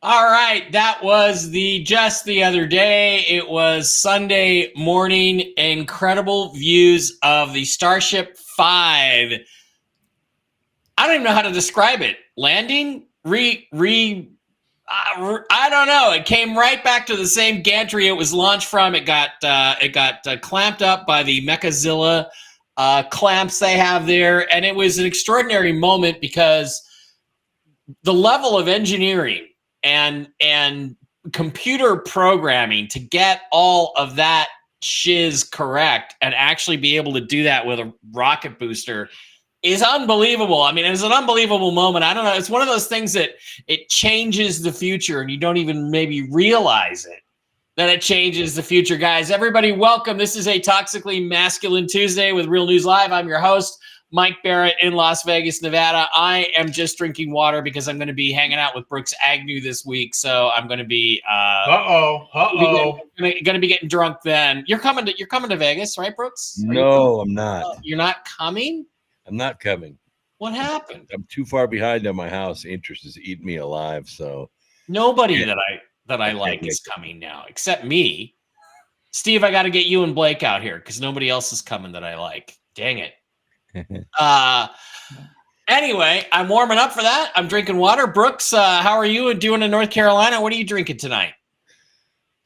All right, that was just the other day. It was Sunday morning. Incredible views of the Starship 5. I don't even know how to describe it. Landing? I don't know. It came right back to the same gantry it was launched from. It got clamped up by the Mechazilla clamps they have there, and it was an extraordinary moment because the level of engineering and computer programming to get all of that shiz correct and actually be able to do that with a rocket booster is unbelievable. I mean, it was an unbelievable moment. I don't know. It's one of those things that it changes the future and you don't even maybe realize it, that it changes the future. Guys, everybody, welcome. This is a Toxically Masculine Tuesday with Real News Live. I'm your host, Mike Barrett in Las Vegas, Nevada. I am just drinking water because I'm going to be hanging out with Brooks Agnew this week. So I'm going to be going to be getting drunk then. You're coming to Vegas, right, Brooks? No, I'm not. You're not coming? I'm not coming. What happened? I'm too far behind on my house. Interest is eating me alive. So nobody that I like is coming now, except me. Steve, I got to get you and Blake out here because nobody else is coming that I like. Dang it. Anyway, I'm warming up for that. I'm drinking water. Brooks, how are you doing in North Carolina? What are you drinking tonight?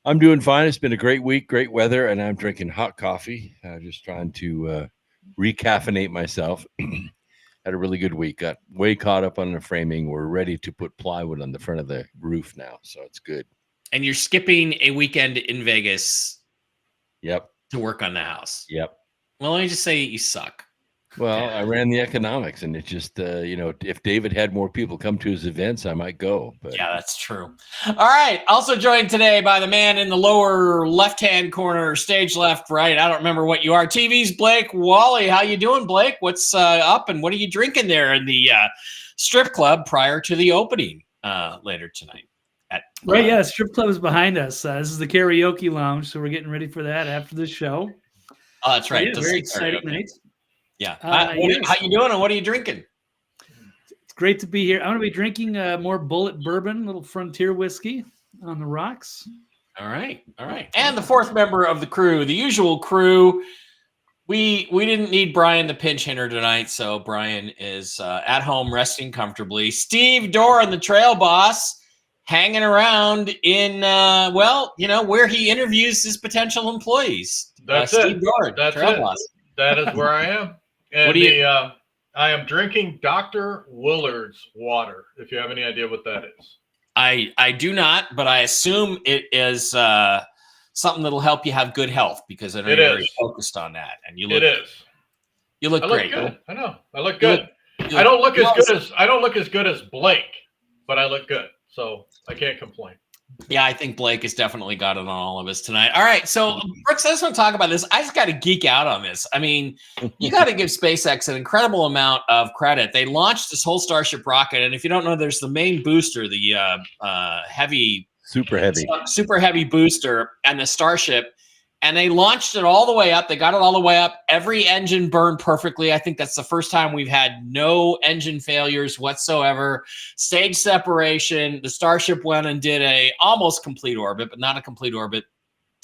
I'm doing fine. It's been a great week, great weather, and I'm drinking hot coffee. Just trying to recaffeinate myself. Had a really good week. Got way caught up on the framing. We're ready to put plywood on the front of the roof now, so it's good. And you're skipping a weekend in Vegas. Yep. To work on the house. Yep. Well, let me just say you suck. Well, I ran the economics, and it just, if David had more people come to his events, I might go. But yeah, that's true. All right. Also joined today by the man in the lower left-hand corner, stage left, right. I don't remember what you are. TV's Blake Wally. How you doing, Blake? What's up, and what are you drinking there in the strip club prior to the opening later tonight? Right, yeah, strip club is behind us. This is the karaoke lounge, so we're getting ready for that after the show. Oh, that's right. Yeah, very exciting night. Yeah. How you doing, and what are you drinking? It's great to be here. I'm going to be drinking more Bullet Bourbon, little Frontier whiskey on the rocks. All right. And the fourth member of the crew, the usual crew. We didn't need Brian the pinch hitter tonight, so Brian is at home resting comfortably. Steve Doran, the trail boss, hanging around in where he interviews his potential employees. That's Steve Doran, That's trail it. boss. That is where I am. And I am drinking Dr. Willard's water, if you have any idea what that is. I do not, but I assume it is something that'll help you have good health because I know you're very focused on that. And you look You look great. Good. I know. I look good. I don't look as good as Blake, but I look good. So I can't complain. Yeah, I think Blake has definitely got it on all of us tonight. All right, so Brooks, I just want to talk about this. I just got to geek out on this. I mean, you got to give SpaceX an incredible amount of credit. They launched this whole Starship rocket, and if you don't know, there's the main booster, the heavy super heavy. Super heavy booster and the Starship. And they launched it all the way up. They got it all the way up. Every engine burned perfectly. I think that's the first time we've had no engine failures whatsoever. Stage separation. The Starship went and did a almost complete orbit, but not a complete orbit.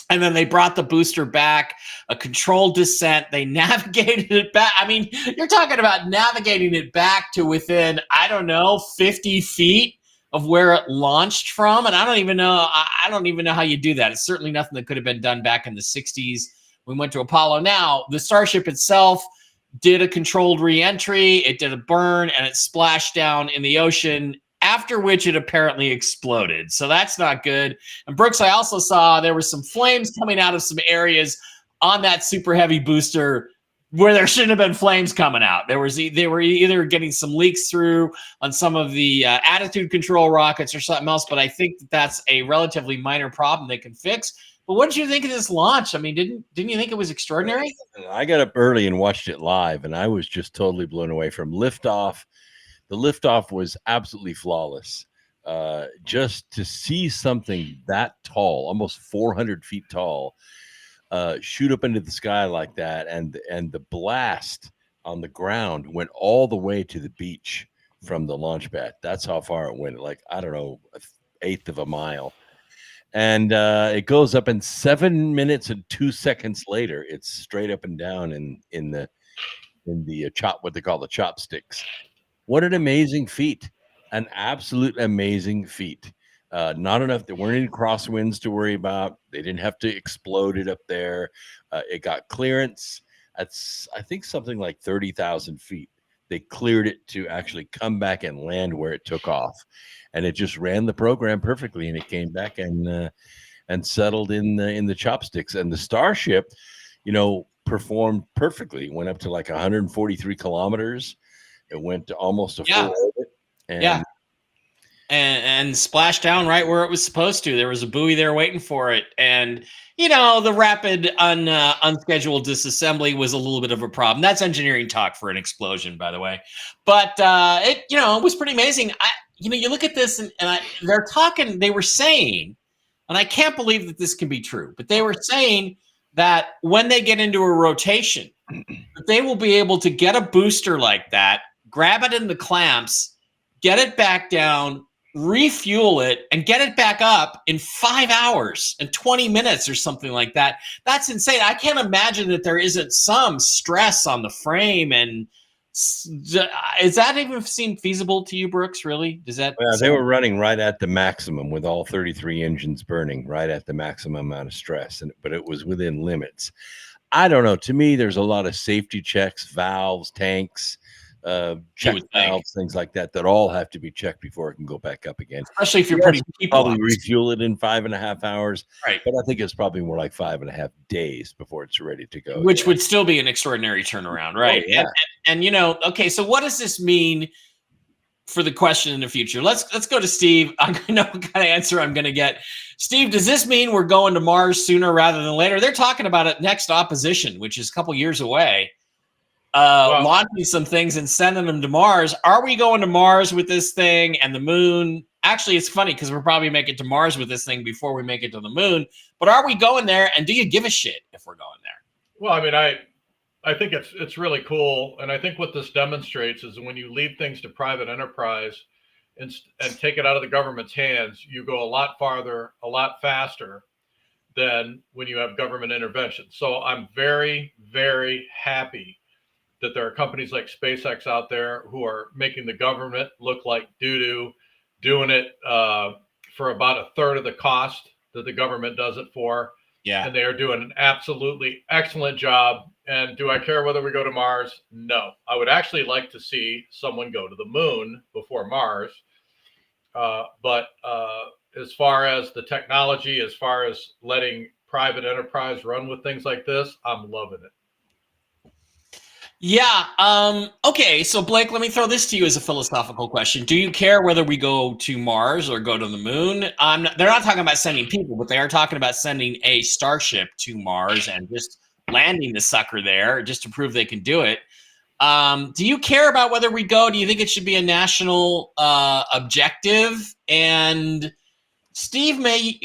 And then they brought the booster back, a controlled descent. They navigated it back. I mean, you're talking about navigating it back to within, I don't know, 50 feet of where it launched from. And I don't even know how you do that. It's certainly nothing that could have been done back in the 60s. We went to Apollo. Now, the Starship itself did a controlled re-entry. It did a burn, and it splashed down in the ocean, after which it apparently exploded. So that's not good. And Brooks, I also saw there were some flames coming out of some areas on that super heavy booster where there shouldn't have been flames coming out. They were either getting some leaks through on some of the attitude control rockets or something else, but I think that's a relatively minor problem they can fix. But what did you think of this launch? I mean, didn't you think it was extraordinary? I got up early and watched it live, and I was just totally blown away from liftoff. The liftoff was absolutely flawless. Just to see something that tall, almost 400 feet tall, shoot up into the sky like that, and the blast on the ground went all the way to the beach from the launch pad. That's how far it went, like, I don't know, 1/8 of a mile. And it goes up, and 7 minutes and 2 seconds later, it's straight up and down in the chop, what they call the chopsticks. What an amazing feat. An absolute amazing feat. Not enough. There weren't any crosswinds to worry about. They didn't have to explode it up there. It got clearance. That's, I think, something like 30,000 feet. They cleared it to actually come back and land where it took off. And it just ran the program perfectly. And it came back and settled in the chopsticks. And the Starship, performed perfectly. Went up to like 143 kilometers. It went to almost a full orbit. And splashed down right where it was supposed to. There was a buoy there waiting for it. And, the rapid unscheduled disassembly was a little bit of a problem. That's engineering talk for an explosion, by the way. But, it was pretty amazing. You look at this and they were saying, and I can't believe that this can be true, but they were saying that when they get into a rotation, that they will be able to get a booster like that, grab it in the clamps, get it back down, refuel it, and get it back up in 5 hours and 20 minutes or something like that. That's insane. I can't imagine that there isn't some stress on the frame. And does that even seem feasible to you, Brooks? Really? Does that? Yeah, they were running right at the maximum with all 33 engines burning, right at the maximum amount of stress, but it was within limits. I don't know. To me, there's a lot of safety checks, valves, tanks, check valves, things like that all have to be checked before it can go back up again. Especially if you're putting people probably refuel it in 5.5 hours. Right. But I think it's probably more like 5.5 days before it's ready to go. Which would still be an extraordinary turnaround, right? Oh, yeah. And okay, so what does this mean for the question in the future? Let's go to Steve. I know what kind of answer I'm going to get. Steve, does this mean we're going to Mars sooner rather than later? They're talking about it next opposition, which is a couple years away. Launching some things and sending them to Mars. Are we going to Mars with this thing and the moon? Actually, it's funny because we'll probably make it to Mars with this thing before we make it to the moon. But are we going there? And do you give a shit if we're going there? Well, I mean, I think it's really cool. And I think what this demonstrates is when you leave things to private enterprise and take it out of the government's hands, you go a lot farther, a lot faster than when you have government intervention. So I'm very, very happy that there are companies like SpaceX out there who are making the government look like doo-doo, doing it for about 1/3 of the cost that the government does it for. Yeah. And they are doing an absolutely excellent job. And do I care whether we go to Mars? No. I would actually like to see someone go to the moon before Mars. But as far as the technology, as far as letting private enterprise run with things like this, I'm loving it. Yeah. Okay. So Blake, let me throw this to you as a philosophical question. Do you care whether we go to Mars or go to the moon? They're not talking about sending people, but they are talking about sending a Starship to Mars and just landing the sucker there just to prove they can do it. Do you care about whether we go? Do you think it should be a national objective? And Steve,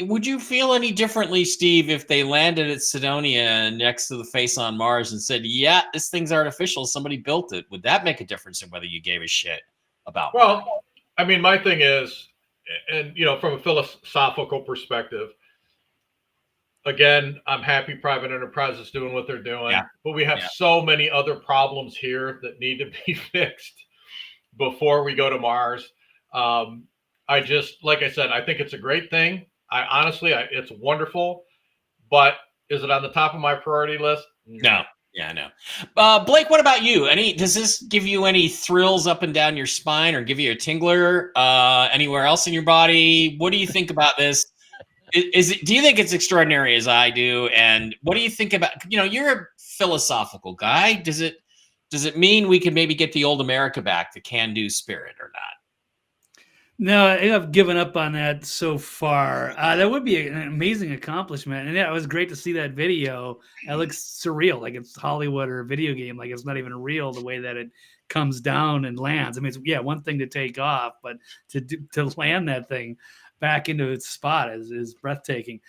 would you feel any differently, Steve, if they landed at Cydonia next to the face on Mars and said, yeah, this thing's artificial, somebody built it? Would that make a difference in whether you gave a shit about Mars? Well, I mean, my thing is, and from a philosophical perspective, again, I'm happy private enterprise is doing what they're doing, but we have so many other problems here that need to be fixed before we go to Mars. Like I said, I think it's a great thing. It's wonderful, but is it on the top of my priority list? No. Yeah, I know. Blake, what about you? Does this give you any thrills up and down your spine or give you a tingler anywhere else in your body? What do you think about this? Do you think it's extraordinary as I do? And what do you think about, you're a philosophical guy. Does it mean we could maybe get the old America back, the can-do spirit, or not? No, I've given up on that so far. That would be an amazing accomplishment. And it was great to see that video. It looks surreal, like it's Hollywood or a video game, like it's not even real the way that it comes down and lands. I mean, it's one thing to take off, but to land that thing back into its spot is breathtaking.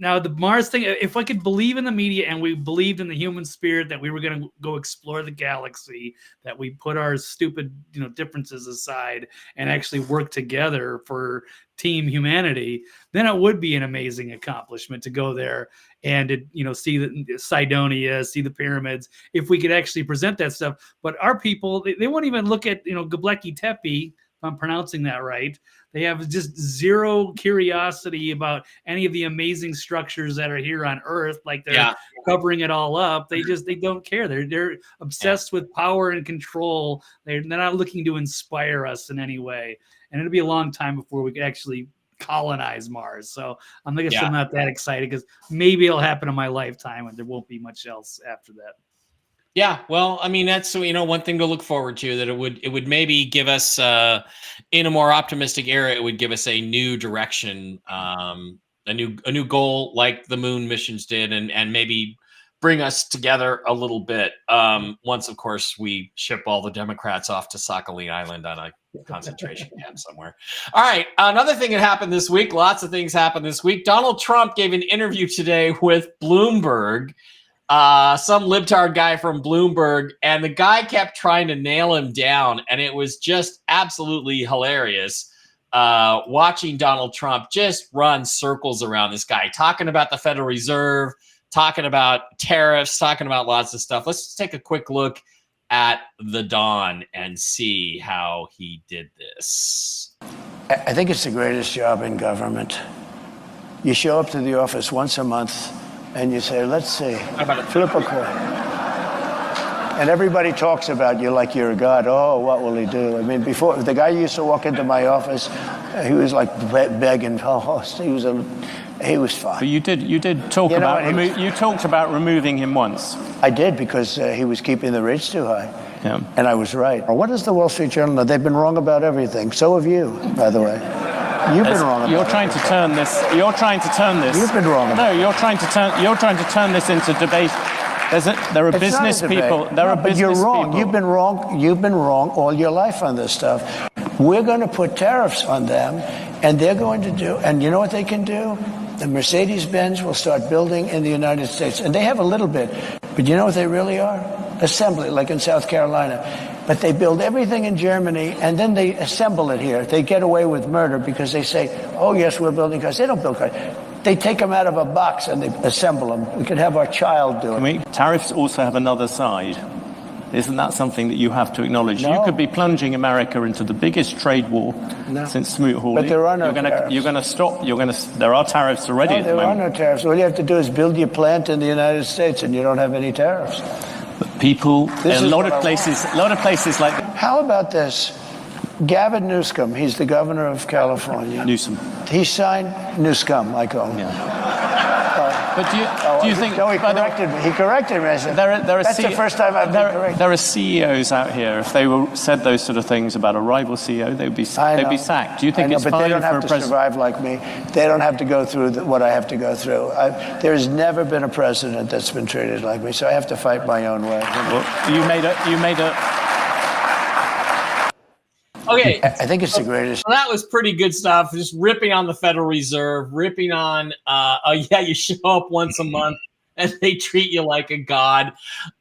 Now, the Mars thing, if I could believe in the media and we believed in the human spirit that we were going to go explore the galaxy, that we put our stupid, differences aside and actually work together for team humanity, then it would be an amazing accomplishment to go there and, see the Cydonia, see the pyramids, if we could actually present that stuff. But our people, they won't even look at, Göbekli Tepe, if I'm pronouncing that right. They have just zero curiosity about any of the amazing structures that are here on Earth. Like they're covering it all up. They don't care. They're obsessed with power and control. They're not looking to inspire us in any way. And it'll be a long time before we could actually colonize Mars. So I'm not that excited because maybe it'll happen in my lifetime and there won't be much else after that. Yeah, well, I mean, that's one thing to look forward to, that it would maybe give us in a more optimistic era, it would give us a new direction, a new goal like the moon missions did, and maybe bring us together a little bit. Once, of course, we ship all the Democrats off to Sakhalin Island on a concentration camp somewhere. All right, another thing that happened this week. Lots of things happened this week. Donald Trump gave an interview today with Bloomberg. Some libtard guy from Bloomberg, and the guy kept trying to nail him down, and it was just absolutely hilarious watching Donald Trump just run circles around this guy, talking about the Federal Reserve, talking about tariffs, talking about lots of stuff. Let's just take a quick look at the Don and see how he did this. I think it's the greatest job in government. You show up to the office once a month, and you say, let's see, flip a coin. And everybody talks about you like you're a god. Oh, what will he do? I mean, before, the guy used to walk into my office, he was like begging. He was fine. But you did talk you talked about removing him once. I did, because he was keeping the rates too high. Yeah. And I was right. What does the Wall Street Journal know? They've been wrong about everything. So have you, by the way. You've been wrong about You're trying to turn this. You've been wrong about you're trying to turn this into debate. There are business people. But you're wrong. You've been wrong. You've been wrong all your life on this stuff. We're going to put tariffs on them, and they're going to do. And you know what they can do? The Mercedes-Benz will start building in the United States, and they have a little bit. But you know what they really are? Assembly, like in South Carolina. But they build everything in Germany, and then they assemble it here. They get away with murder because they say, oh, yes, we're building cars. They don't build cars. They take them out of a box and they assemble them. We could have our child do it. Tariffs also have another side. Isn't that something that you have to acknowledge? No. You could be plunging America into the biggest trade war since Smoot-Hawley. But there are no tariffs. You're going to stop. There are tariffs already at the moment. There are no tariffs. All you have to do is build your plant in the United States, and you don't have any tariffs. But people, a lot of places like. How about this? Gavin Newsom, he's the governor of California. Newsom. He signed Newsom, I call him. Yeah. But do you think? No, he corrected me. He corrected me. I said, that's the first time I've been corrected. There are CEOs out here. If they said those sort of things about a rival CEO, they'd be sacked. Do you think it's fine for a president? But they don't have to survive like me. They don't have to go through what I have to go through. There's never been a president that's been treated like me, so I have to fight my own way. Well, you made a. Okay, I think it's the greatest. so that was pretty good stuff. Just ripping on the Federal Reserve, ripping on, oh yeah, you show up once a month and they treat you like a god.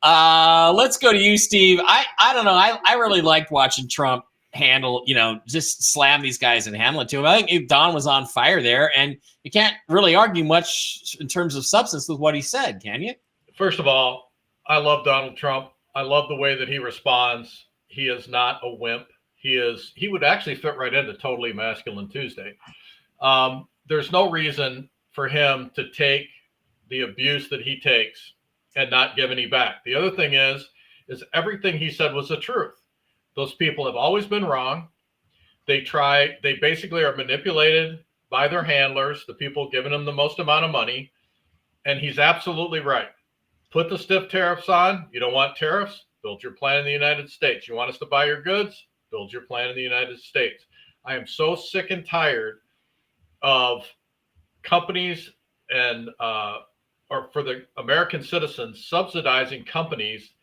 Let's go to you, Steve. I don't know. I really liked watching Trump handle, just slam these guys and handle it to him. I think Don was on fire there, and you can't really argue much in terms of substance with what he said, can you? First of all, I love Donald Trump. I love the way that he responds. He is not a wimp. He would actually fit right into Totally Masculine Tuesday. There's no reason for him to take the abuse that he takes and not give any back. The other thing is everything he said was the truth. Those people have always been wrong. They basically are manipulated by their handlers, the people giving them the most amount of money. And he's absolutely right. Put the stiff tariffs on. You don't want tariffs? Build your plant in the United States. You want us to buy your goods? Build your plant in the United States. I am so sick and tired of companies and or for the American citizens subsidizing companies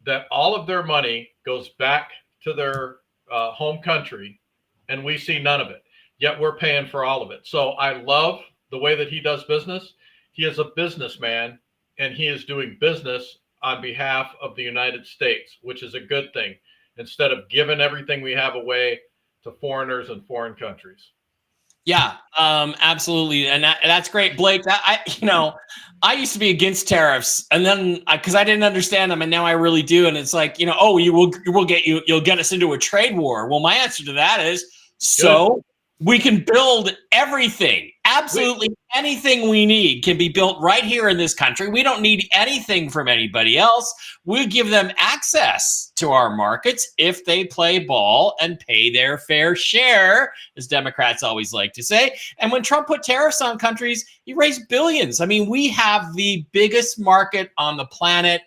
that all of their money goes back to their home country, and we see none of it. Yet we're paying for all of it. So I love the way that he does business. He is a businessman, and he is doing business on behalf of the United States, which is a good thing, instead of giving everything we have away to foreigners and foreign countries. Yeah, absolutely, and that's great, Blake. I used to be against tariffs, and then because I didn't understand them, and now I really do. And it's like, you'll get us into a trade war. Well, my answer to that is so we can build everything. Absolutely anything we need can be built right here in this country. We don't need anything from anybody else. We give them access to our markets if they play ball and pay their fair share, as Democrats always like to say. And when Trump put tariffs on countries, he raised billions. I mean, we have the biggest market on the planet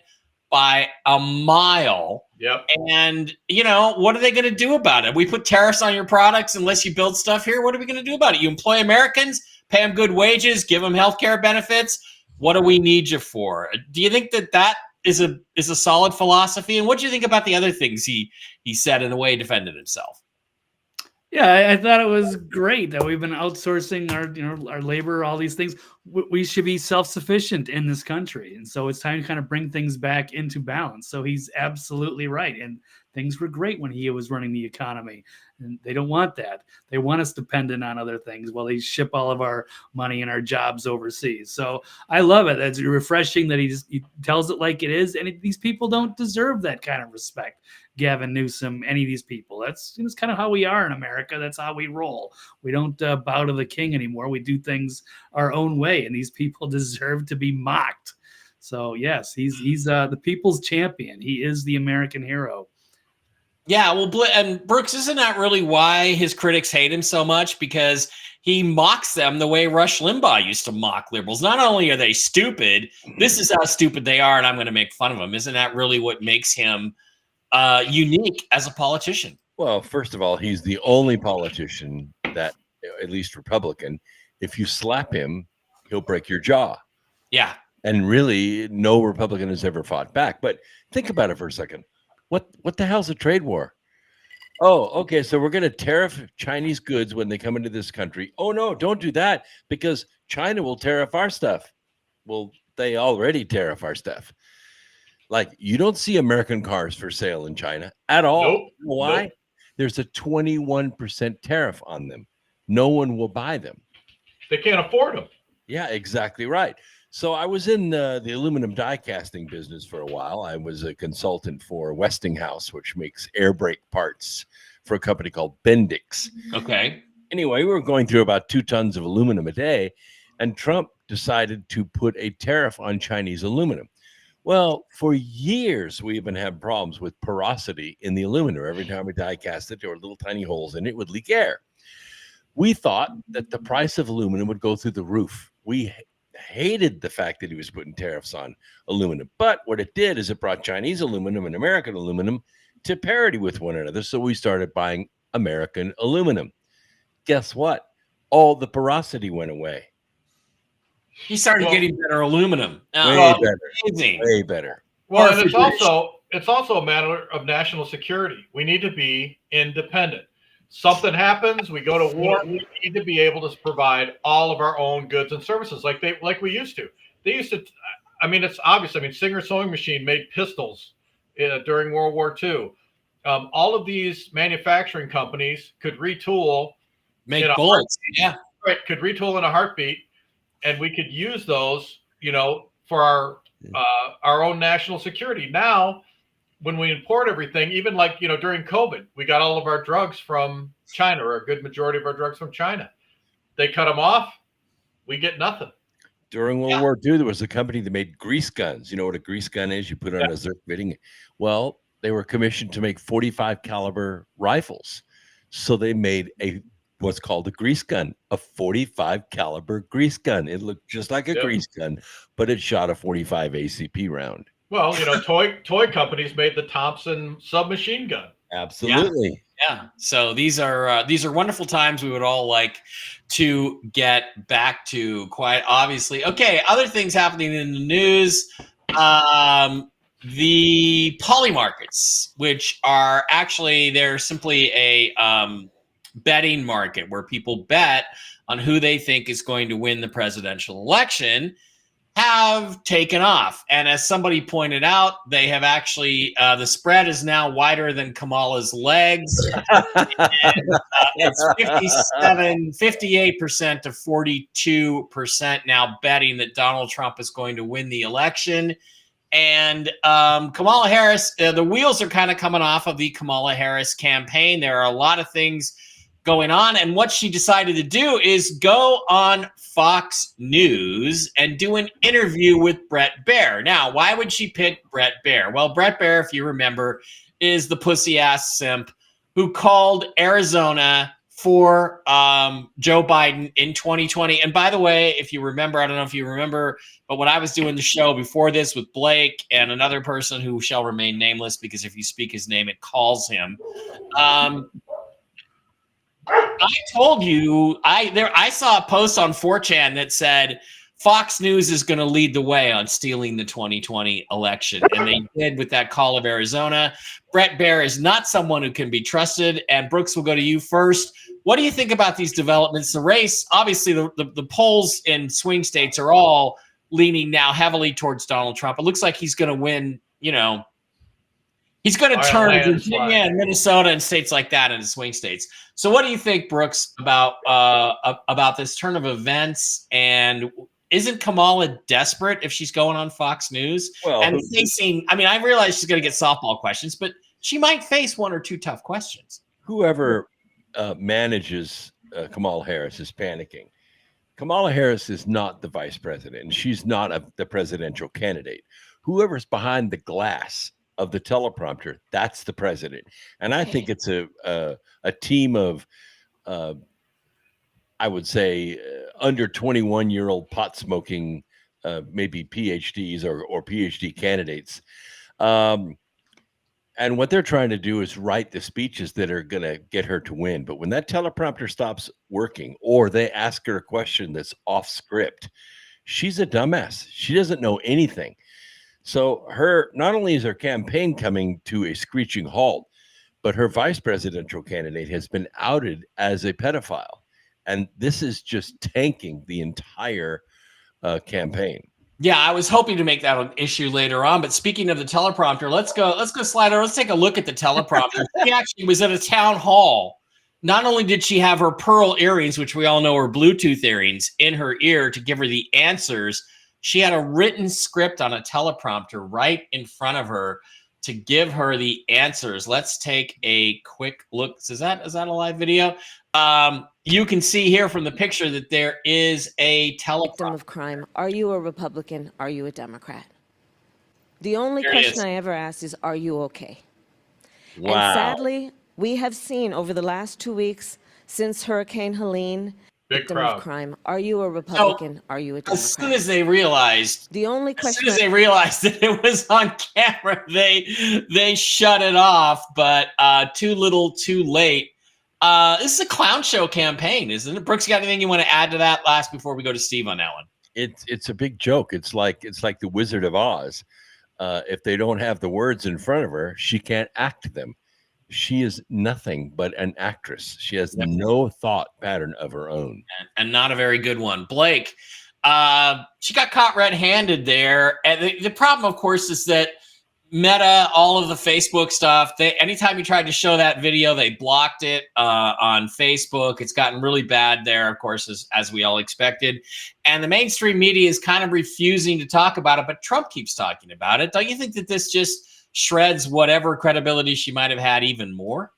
by a mile. Yep. And, what are they going to do about it? We put tariffs on your products unless you build stuff here. What are we going to do about it? You employ Americans, pay them good wages, give them health care benefits. What do we need you for? Do you think that is a solid philosophy? And what do you think about the other things he said in a way defended himself? Yeah, I thought it was great that we've been outsourcing our labor, all these things. We should be self-sufficient in this country, and so it's time to kind of bring things back into balance. So he's absolutely right, and things were great when he was running the economy, and they don't want that. They want us dependent on other things while they ship all of our money and our jobs overseas. So I love it. It's refreshing that he tells it like it is, and these people don't deserve that kind of respect. Gavin Newsom, any of these people. That's kind of how we are in America. That's how we roll. We don't bow to the king anymore. We do things our own way, and these people deserve to be mocked. So yes, he's the people's champion. He is the American hero. Yeah, well, and Brooks, isn't that really why his critics hate him so much? Because he mocks them the way Rush Limbaugh used to mock liberals. Not only are they stupid, this is how stupid they are, and I'm going to make fun of them. Isn't that really what makes him unique as a politician? Well, first of all, he's the only politician that, at least Republican, if you slap him, he'll break your jaw. Yeah. And really, no Republican has ever fought back. But think about it for a second. What the hell's a trade war? Oh, okay, so we're going to tariff Chinese goods when they come into this country. Oh, no, don't do that, because China will tariff our stuff. Well, they already tariff our stuff. Like, you don't see American cars for sale in China at all. Nope. Why? Nope. There's a 21% tariff on them. No one will buy them. They can't afford them. Yeah, exactly right. So I was in the aluminum die casting business for a while. I was a consultant for Westinghouse, which makes air brake parts for a company called Bendix. Okay. Anyway, we were going through about 2 tons of aluminum a day, and Trump decided to put a tariff on Chinese aluminum. Well, for years, we even had problems with porosity in the aluminum. Every time we die cast it, there were little tiny holes in it, would leak air. We thought that the price of aluminum would go through the roof. We hated the fact that he was putting tariffs on aluminum. But what it did is it brought Chinese aluminum and American aluminum to parity with one another. So we started buying American aluminum. Guess what? All the porosity went away. He started getting better aluminum. Way better. Amazing. Way better. Well, and it's also a matter of national security. We need to be independent. Something happens, we go to war. We need to be able to provide all of our own goods and services like we used to. They used to. I mean, it's obvious. I mean, Singer Sewing Machine made pistols during World War II. All of these manufacturing companies could retool, make bullets. Yeah, right. Could retool in a heartbeat, and we could use those, for our own national security. Now, when we import everything, even like, during COVID, we got all of our drugs from China, or a good majority of our drugs from China. They cut them off. We get nothing. During World War II, there was a company that made grease guns. You know what a grease gun is? You put it on a Zerk fitting. Well, they were commissioned to make 45 caliber rifles. So they made what's called a grease gun, a 45 caliber grease gun. It looked just like a grease gun, but it shot a 45 ACP round. Well, toy companies made the Thompson submachine gun. Absolutely. Yeah. So these are wonderful times we would all like to get back to, quite obviously. Okay, other things happening in the news. The poly markets, which are actually, they're simply a betting market where people bet on who they think is going to win the presidential election, have taken off. And as somebody pointed out, they have actually, the spread is now wider than Kamala's legs. And, it's 58% to 42% now betting that Donald Trump is going to win the election. And Kamala Harris, the wheels are kind of coming off of the Kamala Harris campaign. There are a lot of things going on. And what she decided to do is go on Fox News and do an interview with Bret Baier. Now, why would she pick Bret Baier? Well, Bret Baier, if you remember, is the pussy ass simp who called Arizona for Joe Biden in 2020. And by the way, if you remember, I don't know if you remember, but when I was doing the show before this with Blake and another person who shall remain nameless, because if you speak his name, it calls him. I told you, I saw a post on 4chan that said Fox News is going to lead the way on stealing the 2020 election. And they did with that call of Arizona. Bret Baier is not someone who can be trusted. And Brooks, will go to you first. What do you think about these developments? The race, obviously, the polls in swing states are all leaning now heavily towards Donald Trump. It looks like he's going to win, he's going to turn Virginia and Minnesota and states like that into swing states. So what do you think, Brooks, about this turn of events? And isn't Kamala desperate if she's going on Fox News? Well, and facing, I realize she's going to get softball questions, but she might face one or two tough questions. Whoever manages Kamala Harris is panicking. Kamala Harris is not the vice president. She's not the presidential candidate. Whoever's behind the glass of the teleprompter, that's the president. And I think it's a team of, I would say, under 21-year-old pot smoking, maybe PhDs or PhD candidates. And what they're trying to do is write the speeches that are going to get her to win. But when that teleprompter stops working, or they ask her a question that's off script, she's a dumbass. She doesn't know anything. So not only is her campaign coming to a screeching halt, but her vice presidential candidate has been outed as a pedophile. And this is just tanking the entire campaign. Yeah, I was hoping to make that an issue later on. But speaking of the teleprompter, let's go Slider. Let's take a look at the teleprompter. She actually was at a town hall. Not only did she have her pearl earrings, which we all know are Bluetooth earrings, in her ear to give her the answers, she had a written script on a teleprompter right in front of her to give her the answers. Let's take a quick look. Is that a live video? You can see here from the picture that there is a teleprompter. Victim of crime. Are you a Republican? Are you a Democrat? The only question I ever ask is, are you okay? Wow. And sadly, we have seen over the last 2 weeks since Hurricane Helene, victim of crime. Are you a Republican? Are you a Democrat? As soon as they realized, that it was on camera, they shut it off. But too little, too late. This is a clown show campaign, isn't it? Brooks, you got anything you want to add to that last before we go to Steve on that one? It's a big joke. It's like the Wizard of Oz. if they don't have the words in front of her, she can't act them. She is nothing but an actress. She has no thought pattern of her own. And not a very good one. Blake, she got caught red-handed there. And the problem, of course, is that Meta, all of the Facebook stuff, anytime you tried to show that video, they blocked it on Facebook. It's gotten really bad there, of course, as we all expected. And the mainstream media is kind of refusing to talk about it, but Trump keeps talking about it. Don't you think that this just shreds whatever credibility she might have had even more?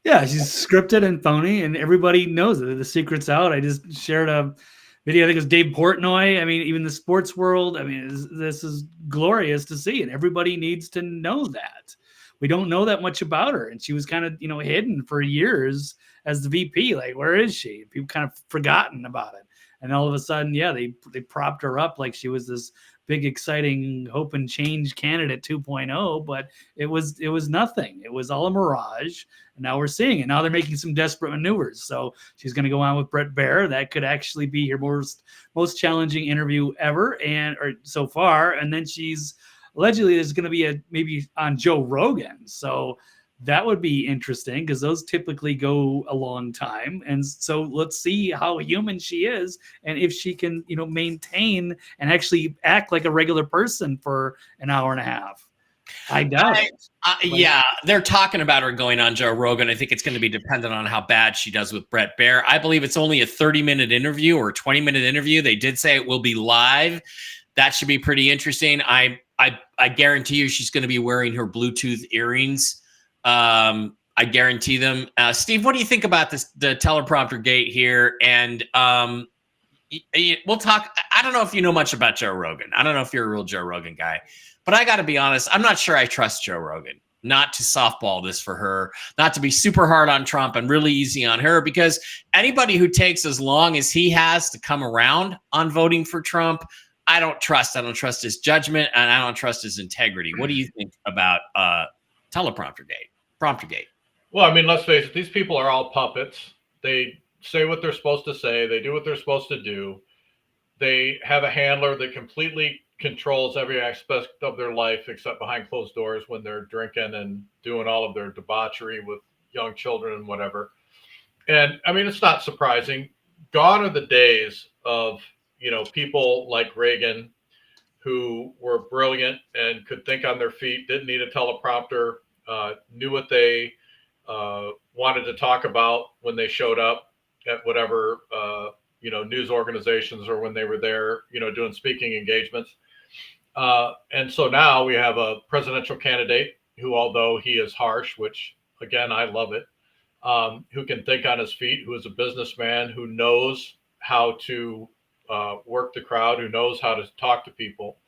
Yeah, she's scripted and phony, and everybody knows it. The secret's out. I just shared a video. I think it was Dave Portnoy. I mean, even the sports world. I mean, this is glorious to see, and everybody needs to know that. We don't know that much about her, and she was kind of, hidden for years as the VP. Like, where is she? People kind of forgotten about it, and all of a sudden, yeah, they propped her up like she was this big, exciting hope and change candidate 2.0, but it was nothing. It was all a mirage. And now we're seeing it. Now they're making some desperate maneuvers. So she's going to go on with Brett Baer. That could actually be her most challenging interview ever, or so far. And then she's allegedly there's going to be maybe on Joe Rogan. So that would be interesting because those typically go a long time. And so let's see how human she is and if she can, maintain and actually act like a regular person for an hour and a half. I doubt it. Yeah, they're talking about her going on Joe Rogan. I think it's going to be dependent on how bad she does with Brett Baer. I believe it's only a 30-minute interview or a 20-minute interview. They did say it will be live. That should be pretty interesting. I guarantee you she's going to be wearing her Bluetooth earrings. I guarantee them. Steve, what do you think about the teleprompter gate here? And we'll talk. I don't know if you know much about Joe Rogan. I don't know if you're a real Joe Rogan guy. But I got to be honest, I'm not sure I trust Joe Rogan not to softball this for her, not to be super hard on Trump and really easy on her, because anybody who takes as long as he has to come around on voting for Trump, I don't trust. I don't trust his judgment, and I don't trust his integrity. What do you think about teleprompter gate, prompter gate? Well, I mean, let's face it, these people are all puppets. They say what they're supposed to say. They do what they're supposed to do. They have a handler that completely controls every aspect of their life except behind closed doors when they're drinking and doing all of their debauchery with young children and whatever. And I mean, it's not surprising. Gone are the days of, people like Reagan who were brilliant and could think on their feet, didn't need a teleprompter, knew what they wanted to talk about when they showed up at whatever, news organizations or when they were there, doing speaking engagements. And so now we have a presidential candidate who, although he is harsh, which again, I love it, who can think on his feet, who is a businessman, who knows how to work the crowd, who knows how to talk to people.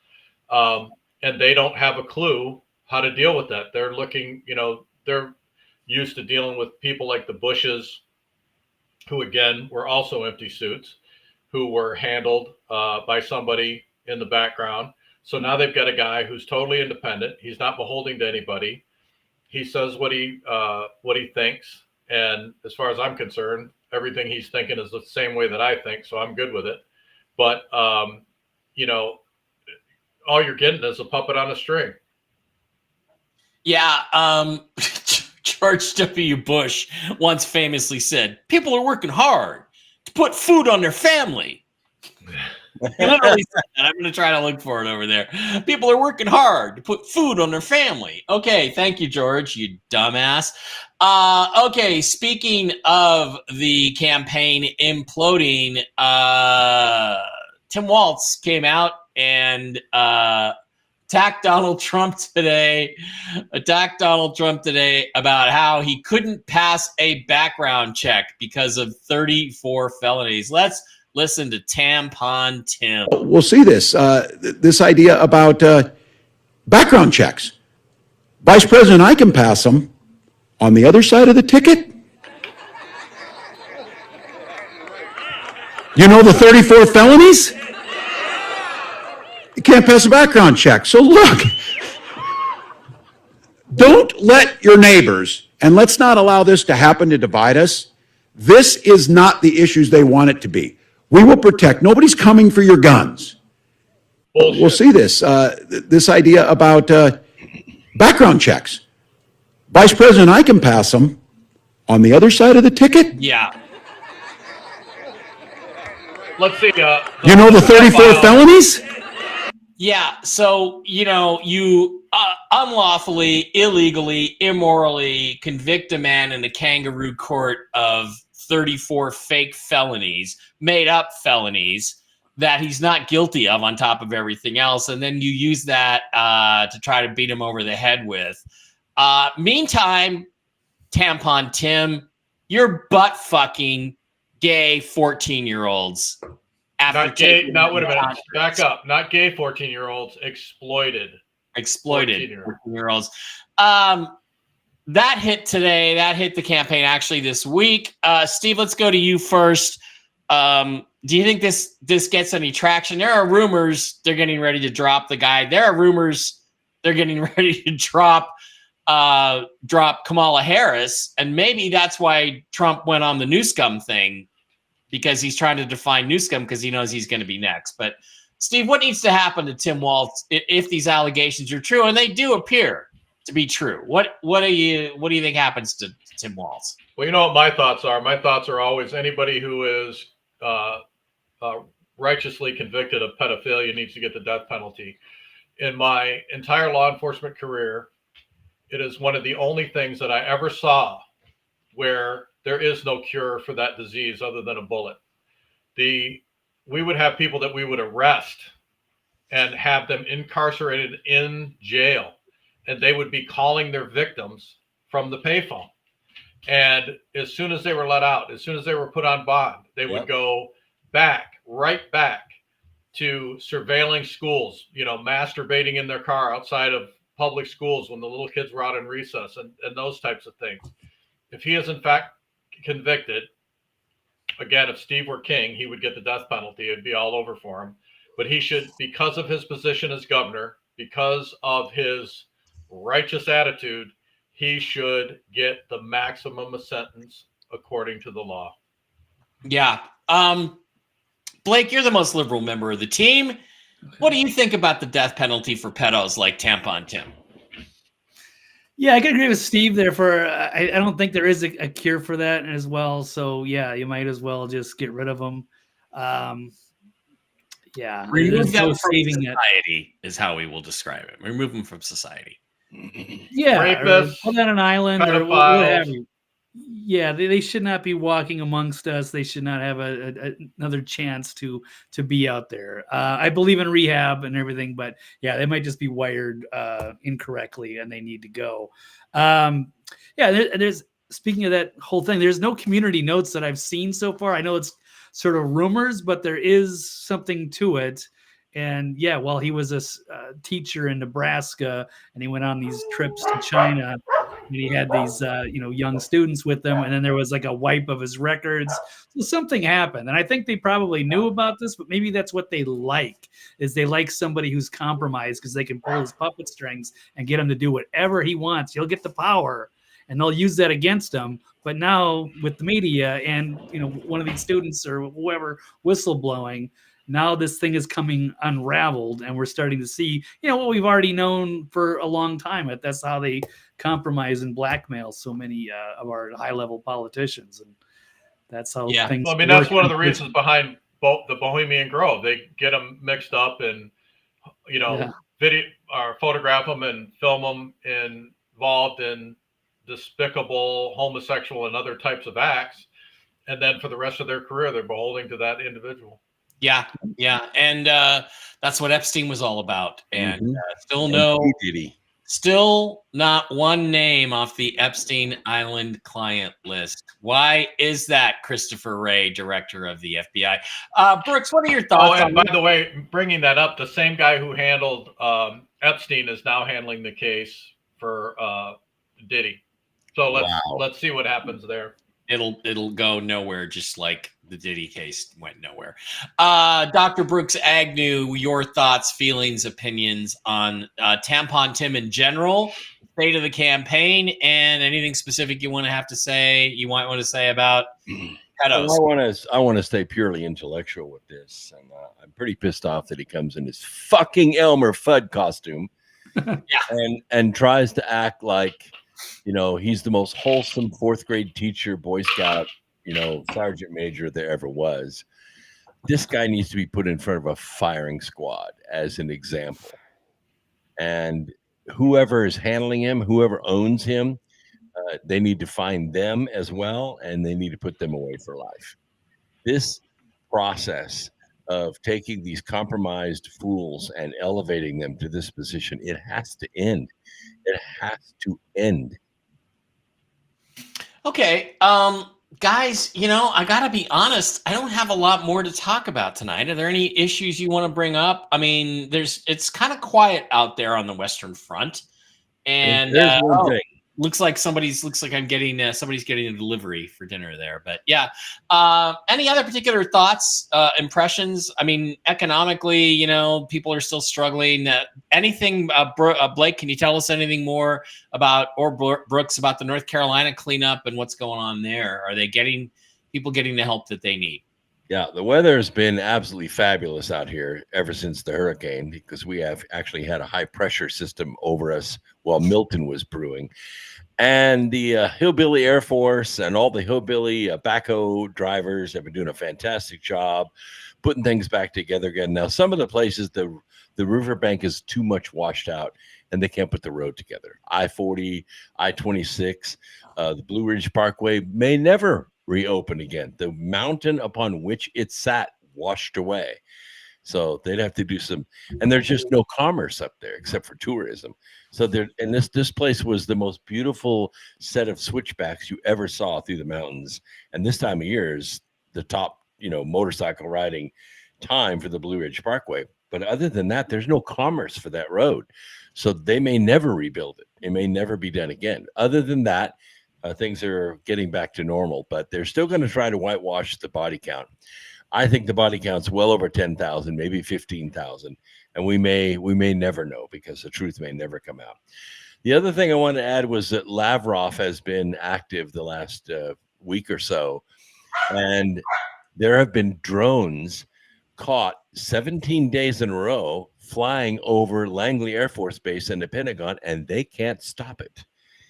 And they don't have a clue how to deal with that. They're looking, they're used to dealing with people like the Bushes, who again were also empty suits, who were handled by somebody in the background. So now they've got a guy who's totally independent. He's not beholden to anybody. He says what he thinks, and as far as I'm concerned, everything he's thinking is the same way that I think. So I'm good with it. But all you're getting is a puppet on a string. Yeah. George W. Bush once famously said, "People are working hard to put food on their family." He literally said that. I'm going to try to look for it over there. People are working hard to put food on their family. Okay, thank you, George, you dumbass. Okay, speaking of the campaign imploding, Tim Walz came out and attacked Donald Trump today about how he couldn't pass a background check because of 34 felonies. Let's listen to Tampon Tim. We'll see this idea about background checks. Vice President, I can pass them. On the other side of the ticket, the 34 felonies? You can't pass a background check. So look, don't let your neighbors, and let's not allow this to happen to divide us. This is not the issues they want it to be. We will protect. Nobody's coming for your guns. we'll see this. This idea about background checks. Vice President, I can pass them. On the other side of the ticket, Yeah. Let's see. you know the 34 felonies? Yeah. So, you unlawfully, illegally, immorally convict a man in a kangaroo court of 34 fake felonies, made up felonies that he's not guilty of on top of everything else. And then you use that to try to beat him over the head with. Meantime, Tampon Tim, you're butt fucking gay 14-years. Not gay. Not wait a minute. Back up. Not gay 14-year-olds. Exploited 14-year-olds. That hit today. That hit the campaign actually this week. Steve, let's go to you first. Do you think this gets any traction? There are rumors they're getting ready to drop the guy. There are rumors they're getting ready to drop Kamala Harris, and maybe that's why Trump went on the new scum thing, because he's trying to define new scum because he knows he's going to be next. But Steve, what needs to happen to Tim Walz if these allegations are true, and they do appear to be true? What do you think happens to Tim Walz? Well, you know what my thoughts are. My thoughts are always anybody who is righteously convicted of pedophilia needs to get the death penalty. In my entire law enforcement career, it is one of the only things that I ever saw where there is no cure for that disease other than a bullet. We would have people that we would arrest and have them incarcerated in jail, and they would be calling their victims from the payphone. And as soon as they were let out, as soon as they were put on bond, they would go right back to surveilling schools, masturbating in their car outside of public schools when the little kids were out in recess and those types of things. If he is in fact convicted, again, if Steve were king, he would get the death penalty. It'd be all over for him. But he should, because of his position as governor, because of his righteous attitude, he should get the maximum sentence according to the law. Yeah. Blake, you're the most liberal member of the team. What do you think about the death penalty for pedos like Tampon Tim? Yeah, I can agree with Steve there. I don't think there is a cure for that as well. So yeah, you might as well just get rid of them. Yeah, remove them from society is how we will describe it. Remove them from society. Yeah, rapists, put on an island or whatever. Yeah, they should not be walking amongst us. They should not have another chance to be out there. I believe in rehab and everything, but yeah, they might just be wired incorrectly and they need to go. There's speaking of that whole thing, there's no community notes that I've seen so far. I know it's sort of rumors, but there is something to it. And yeah, while he was a teacher in Nebraska and he went on these trips to China, and he had these, young students with him, and then there was like a wipe of his records. So something happened, and I think they probably knew about this, but maybe that's what they like, is they like somebody who's compromised because they can pull his puppet strings and get him to do whatever he wants. He'll get the power, and they'll use that against him. But now with the media and one of these students or whoever whistleblowing, now this thing is coming unraveled, and we're starting to see, what we've already known for a long time. That's how they compromise and blackmail so many of our high-level politicians, and that's how things. Well, I mean, that's one of the reasons behind the Bohemian Grove. They get them mixed up and video or photograph them and film them involved in despicable homosexual and other types of acts, and then for the rest of their career, they're beholden to that individual. Yeah, and that's what Epstein was all about. And still not one name off the Epstein Island client list. Why is that, Christopher Wray, director of the FBI? Brooks, what are your thoughts? Oh, and by the way, bringing that up, the same guy who handled Epstein is now handling the case for Diddy. So let's see what happens there. It'll go nowhere, just like the Diddy case went nowhere. Dr. Brooks Agnew, your thoughts, feelings, opinions on Tampon Tim in general, state of the campaign, and anything specific you might want to say about pedos. I want to stay purely intellectual with this, and I'm pretty pissed off that he comes in his fucking Elmer Fudd costume, and tries to act like, he's the most wholesome 4th grade teacher, Boy Scout, sergeant major there ever was. This guy needs to be put in front of a firing squad as an example, and whoever is handling him, whoever owns him, they need to find them as well, and they need to put them away for life. This process of taking these compromised fools and elevating them to this position, it has to end. It has to end. Okay, guys, I gotta be honest. I don't have a lot more to talk about tonight. Are there any issues you want to bring up? I mean, it's kind of quiet out there on the Western Front, and there's one thing. Looks like somebody's getting a delivery for dinner there. But yeah, any other particular thoughts, impressions? I mean, economically, people are still struggling. Anything, Blake? Can you tell us anything more about, or Brooks, about the North Carolina cleanup and what's going on there? Are they people getting the help that they need? Yeah, the weather has been absolutely fabulous out here ever since the hurricane, because we have actually had a high pressure system over us while Milton was brewing. And the Hillbilly Air Force and all the hillbilly backhoe drivers have been doing a fantastic job putting things back together again. Now, some of the places, the riverbank is too much washed out, and they can't put the road together. I-40, I-26, the Blue Ridge Parkway may never reopen again. The mountain upon which it sat washed away. So they'd have to do and there's just no commerce up there except for tourism. So this place was the most beautiful set of switchbacks you ever saw through the mountains. And this time of year is the top, motorcycle riding time for the Blue Ridge Parkway. But other than that, there's no commerce for that road. So they may never rebuild it. It may never be done again. Other than that, things are getting back to normal, but they're still going to try to whitewash the body count. I think the body count's well over 10,000, maybe 15,000, and we may never know, because the truth may never come out. The other thing I wanted to add was that Lavrov has been active the last week or so, and there have been drones caught 17 days in a row flying over Langley Air Force Base and the Pentagon, and they can't stop it.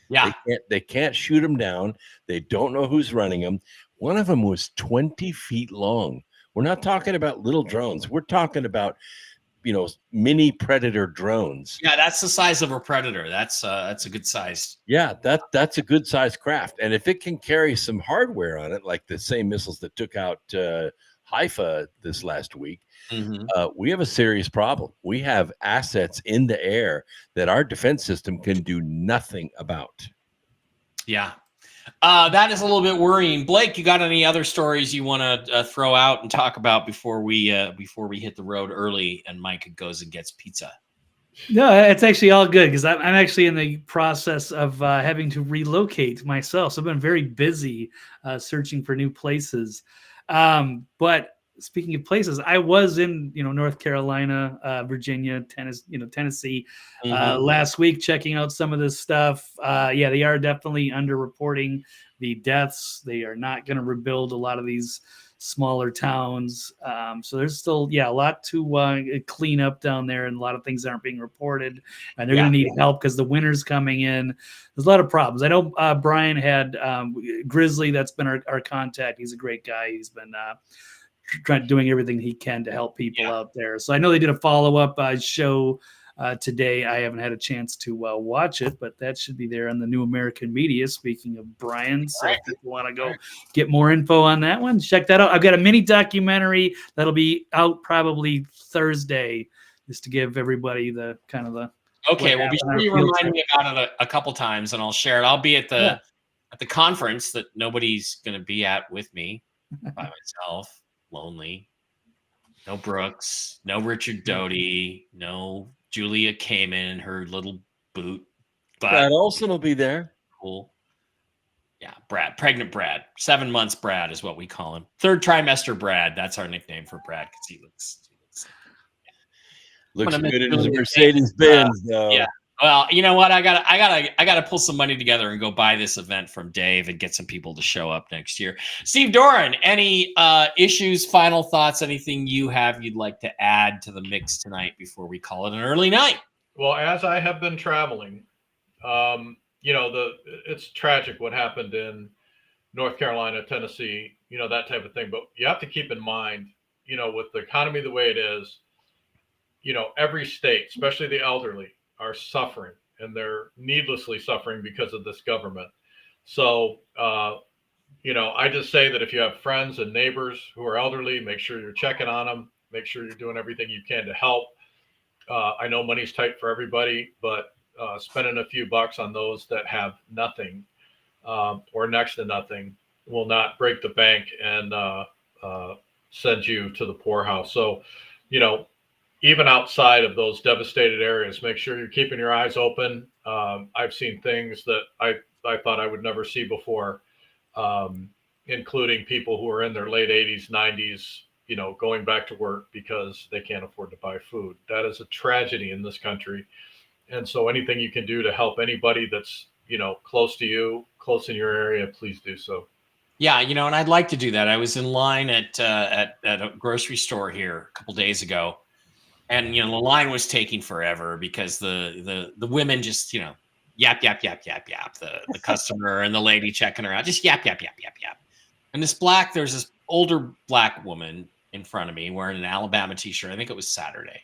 Yeah, they can't shoot them down. They don't know who's running them. One of them was 20 feet long. We're not talking about little drones. We're talking about, mini Predator drones. Yeah, that's the size of a Predator. That's a good size. Yeah, that's a good size craft. And if it can carry some hardware on it, like the same missiles that took out Haifa this last week, we have a serious problem. We have assets in the air that our defense system can do nothing about. Yeah. That is a little bit worrying. Blake, you got any other stories you want to throw out and talk about before we hit the road early and Mike goes and gets pizza? No, it's actually all good, because I'm actually in the process of having to relocate myself. So I've been very busy searching for new places. But speaking of places, I was in North Carolina, Virginia, Tennessee last week, checking out some of this stuff. Yeah, they are definitely underreporting the deaths. They are not going to rebuild a lot of these smaller towns. So there's still a lot to clean up down there, and a lot of things aren't being reported, and they're going to need help because the winter's coming in. There's a lot of problems. I know Brian had Grizzly. That's been our contact. He's a great guy. He's been doing everything he can to help people out there. So I know they did a follow-up show today. I haven't had a chance to watch it, but that should be there on the New American Media. Speaking of Brian, so if people want to go get more info on that one, check that out. I've got a mini documentary that'll be out probably Thursday, just to give everybody the kind of the. Okay, well, be sure you remind me about it a couple times, and I'll share it. I'll be at the conference that nobody's going to be at with me, by myself, lonely. No Brooks, no Richard Doty, no Julia Kamen in her little boot. But Brad Olson will be there. Cool. Yeah, Brad, pregnant Brad. 7 months Brad is what we call him. Third trimester Brad. That's our nickname for Brad, because he looks good in his Mercedes Benz, though. Yeah, Well, you know what? I gotta pull some money together and go buy this event from Dave and get some people to show up next year. Steve Doran, any issues, final thoughts, anything you have you'd like to add to the mix tonight before we call it an early night? Well, as I have been traveling, it's tragic what happened in North Carolina, Tennessee, that type of thing. But you have to keep in mind, with the economy the way it is, every state, especially the elderly, are suffering, and they're needlessly suffering because of this government. So, I just say that if you have friends and neighbors who are elderly, make sure you're checking on them, make sure you're doing everything you can to help. I know money's tight for everybody, but spending a few bucks on those that have nothing or next to nothing will not break the bank and send you to the poorhouse. So, even outside of those devastated areas, make sure you're keeping your eyes open. I've seen things that I thought I would never see before, including people who are in their late 80s, 90s, going back to work because they can't afford to buy food. That is a tragedy in this country. And so anything you can do to help anybody that's, close to you, close in your area, please do so. Yeah, and I'd like to do that. I was in line at a grocery store here a couple days ago. And the line was taking forever because the women just yap yap yap yap yap, the customer and the lady checking her out, just yap yap yap yap yap. And there's this older black woman in front of me wearing an Alabama t-shirt. I think it was Saturday,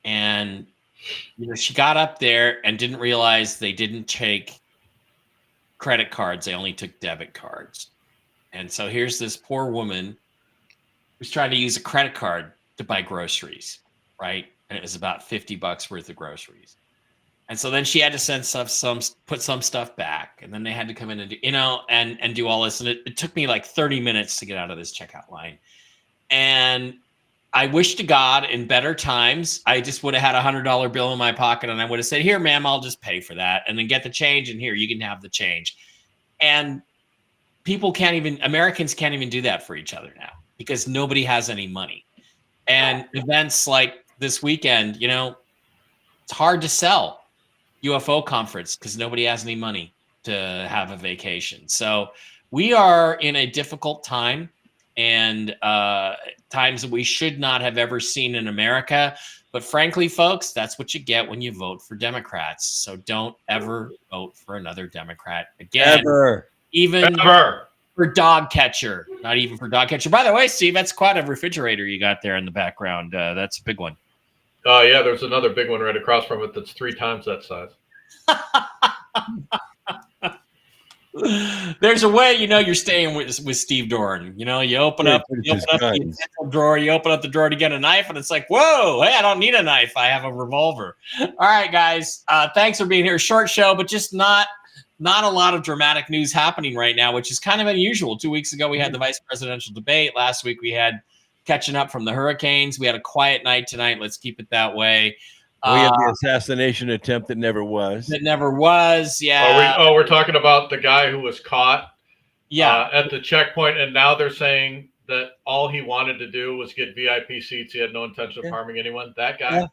and she got up there and didn't realize they didn't take credit cards; they only took debit cards. And so here's this poor woman who's trying to use a credit card to buy groceries. Right. And it was about $50 worth of groceries. And so then she had to put some stuff back. And then they had to come in and do, and do all this. And it took me like 30 minutes to get out of this checkout line. And I wish to God in better times, I just would have had $100 bill in my pocket and I would have said, here, ma'am, I'll just pay for that. And then get the change. And here, you can have the change. And Americans can't even do that for each other now because nobody has any money. And events like this weekend, it's hard to sell UFO conference because nobody has any money to have a vacation. So we are in a difficult time and times that we should not have ever seen in America. But frankly, folks, that's what you get when you vote for Democrats. So don't ever vote for another Democrat again. Ever. Even for dog catcher, not even for dog catcher. By the way, Steve, that's quite a refrigerator you got there in the background. That's a big one. Yeah, there's another big one right across from it that's 3 times that size. There's a way you're staying with Steve Doran. You open up the utensil drawer, you open up the drawer to get a knife, and it's like, whoa, hey, I don't need a knife. I have a revolver. All right, guys. Thanks for being here. Short show, but just not a lot of dramatic news happening right now, which is kind of unusual. 2 weeks ago, we had the vice presidential debate. Last week, we had catching up from the hurricanes. We had a quiet night tonight. Let's keep it that way. We had the assassination attempt that never was. Yeah. We're talking about the guy who was caught at the checkpoint, and now they're saying that all he wanted to do was get VIP seats. He had no intention of harming anyone. That guy.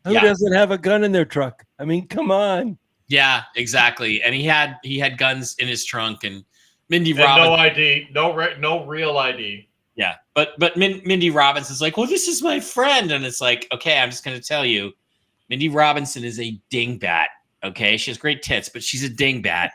Who doesn't have a gun in their truck? I mean, come on. Yeah, exactly. And he had guns in his trunk, and Mindy Robbins. No ID, no real ID. Yeah, but Mindy Robinson's like, well, this is my friend, and it's like, okay, I'm just going to tell you, Mindy Robinson is a dingbat. Okay, she has great tits, but she's a dingbat.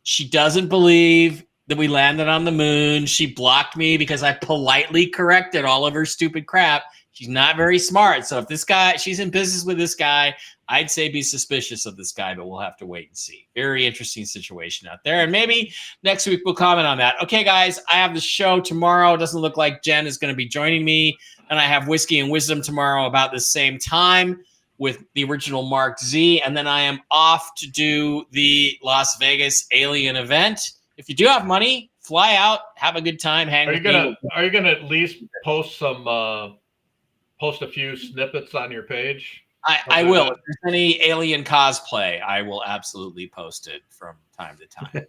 She doesn't believe that we landed on the moon. She blocked me because I politely corrected all of her stupid crap. She's not very smart. So if she's in business with this guy, I'd say be suspicious of this guy, but we'll have to wait and see. Very interesting situation out there. And maybe next week we'll comment on that. Okay, guys, I have the show tomorrow. It doesn't look like Jen is going to be joining me. And I have Whiskey and Wisdom tomorrow about the same time with the original Mark Z. And then I am off to do the Las Vegas alien event. If you do have money, fly out, have a good time, hang with me. Are you gonna at least post a few snippets on your page? I will. If there's any alien cosplay, I will absolutely post it from time to time.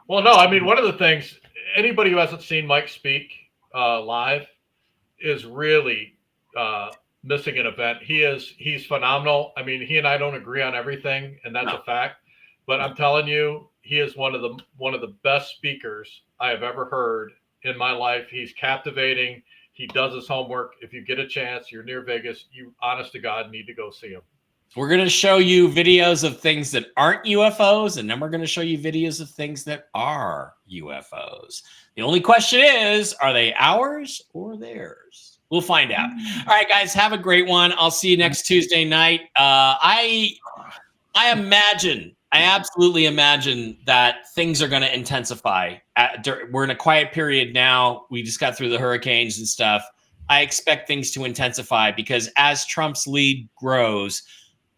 Well, no, I mean, one of the things, anybody who hasn't seen Mike speak live is really missing an event. He's phenomenal. I mean, he and I don't agree on everything, and that's a fact. But I'm telling you, he is one of the best speakers I have ever heard in my life. He's captivating. He does his homework. If you get a chance, you're near Vegas, you honest to God need to go see him. We're going to show you videos of things that aren't UFOs, and then we're going to show you videos of things that are UFOs. The only question is, are they ours or theirs? We'll find out. All right, guys, have a great one. I'll see you next Tuesday night. I absolutely imagine that things are going to intensify. We're in a quiet period now. We just got through the hurricanes and stuff. I expect things to intensify because as Trump's lead grows,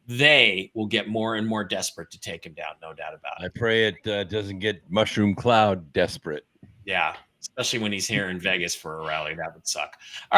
they will get more and more desperate to take him down. No doubt about it. I pray it doesn't get mushroom cloud desperate. Yeah, especially when he's here in Vegas for a rally. That would suck. All right.